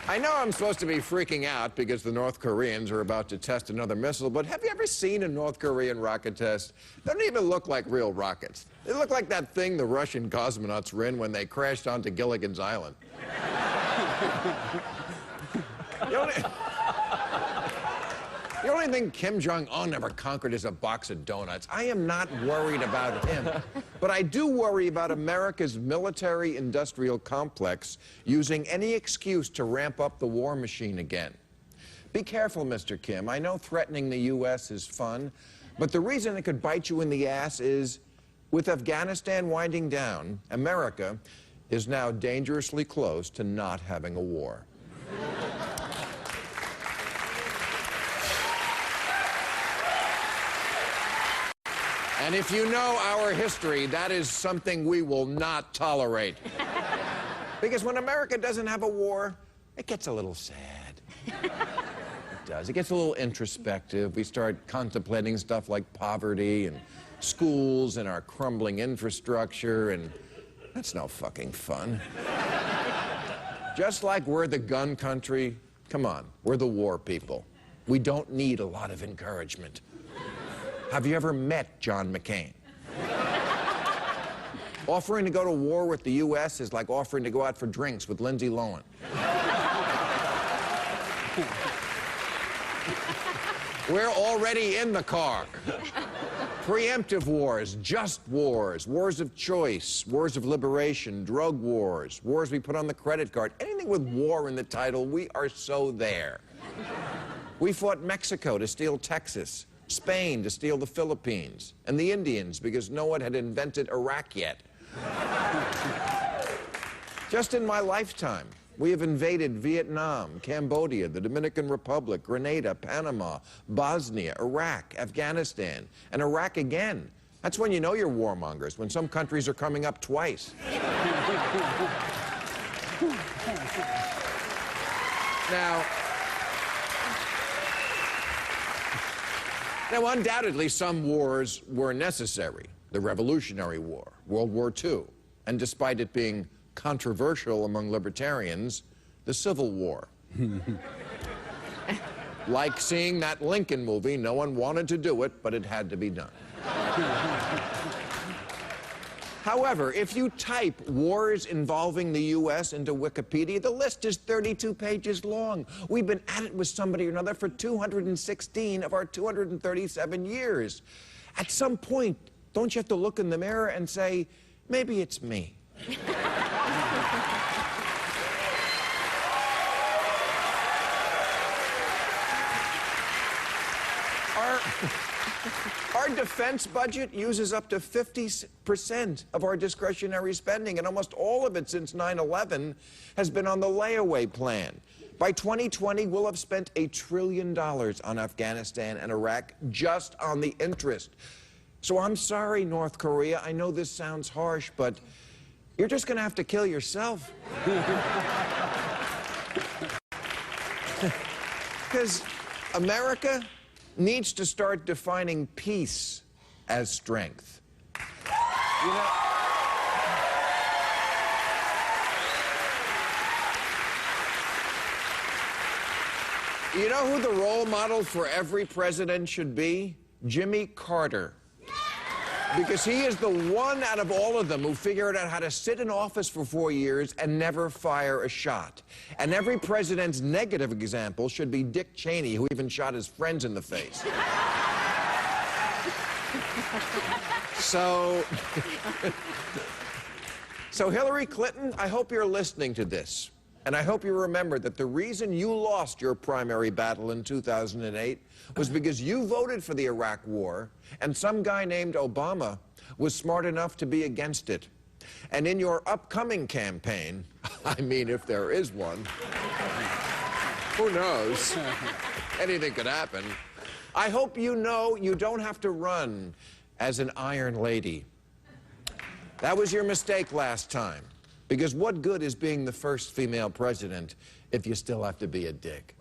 I know I'm supposed to be freaking out because the North Koreans are about to test another missile, but have you ever seen a North Korean rocket test? They don't even look like real rockets. They look like that thing the Russian cosmonauts were in when they crashed onto Gilligan's Island. The only thing Kim Jong-un ever conquered is a box of donuts. I am not worried about him. But I do worry about America's military-industrial complex using any excuse to ramp up the war machine again. Be careful, Mr. Kim. I know threatening the U.S. is fun, but the reason it could bite you in the ass is, with Afghanistan winding down, America is now dangerously close to not having a war. And if you know our history, that is something we will not tolerate. Because when America doesn't have a war, it gets a little sad. It does. It gets a little introspective. We start contemplating stuff like poverty and schools and our crumbling infrastructure, and that's no fucking fun. Just like we're the gun country, come on, we're the war people. We don't need a lot of encouragement. Have you ever met John McCain? Offering to go to war with the U.S. is like offering to go out for drinks with Lindsay Lohan. We're already in the car. Preemptive wars, just wars, wars of choice, wars of liberation, drug wars, wars we put on the credit card. Anything with war in the title, we are so there. We fought Mexico to steal Texas, Spain to steal the Philippines, and the Indians because no one had invented Iraq yet. Just in my lifetime, we have invaded Vietnam, Cambodia, the Dominican Republic, Grenada, Panama, Bosnia, Iraq, Afghanistan, and Iraq again. That's when you know you're warmongers, when some countries are coming up twice. Now, undoubtedly, some wars were necessary. The Revolutionary War, World War II, and despite it being controversial among libertarians, the Civil War. Like seeing that Lincoln movie, no one wanted to do it, but it had to be done. However, if you type wars involving the U.S. into Wikipedia, the list is 32 pages long. We've been at it with somebody or another for 216 of our 237 years. At some point, don't you have to look in the mirror and say, maybe it's me? Our defense budget uses up to 50% of our discretionary spending, and almost all of it since 9/11 has been on the layaway plan. By 2020, we'll have spent $1 trillion on Afghanistan and Iraq just on the interest. So I'm sorry, North Korea. I know this sounds harsh, but you're just going to have to kill yourself. Because America needs to start defining peace as strength. You know who the role model for every president should be? Jimmy Carter. Because he is the one out of all of them who figured out how to sit in office for 4 years and never fire a shot. And every president's negative example should be Dick Cheney, who even shot his friends in the face. So Hillary Clinton, I hope you're listening to this. And I hope you remember that the reason you lost your primary battle in 2008 was because you voted for the Iraq War, and some guy named Obama was smart enough to be against it. And in your upcoming campaign, I mean, if there is one, who knows? Anything could happen. I hope you know you don't have to run as an iron lady. That was your mistake last time. Because what good is being the first female president if you still have to be a dick?